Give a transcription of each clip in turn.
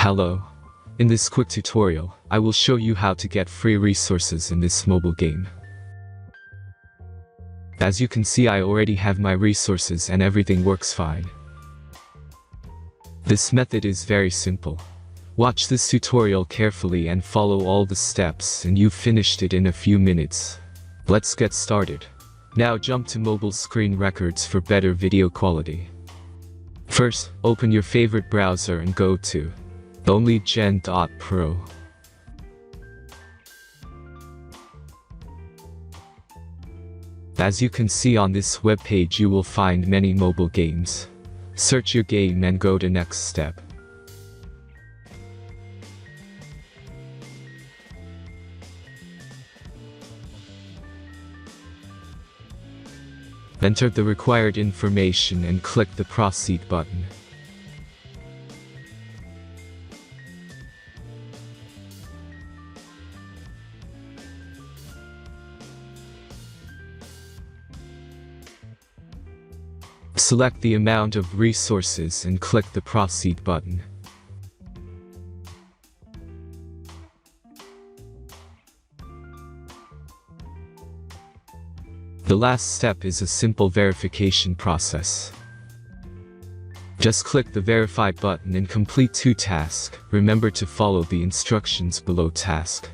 Hello. In this quick tutorial, I will show you how to get free resources in this mobile game. As you can see, I already have my resources and everything works fine. This method is very simple. Watch this tutorial carefully and follow all the steps and you've finished it in a few minutes. Let's get started. Now jump to mobile screen records for better video quality. First, open your favorite browser and go to onlygen.pro. As you can see on this web page, you will find many mobile games. Search your game and go to next step. Enter the required information and click the Proceed button. Select the amount of resources and click the Proceed button. The last step is a simple verification process. Just click the Verify button and complete 2 tasks. Remember to follow the instructions below task.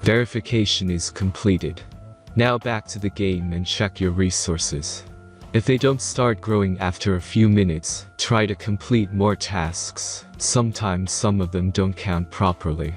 Verification is completed. Now back to the game and check your resources. If they don't start growing after a few minutes, try to complete more tasks. Sometimes some of them don't count properly.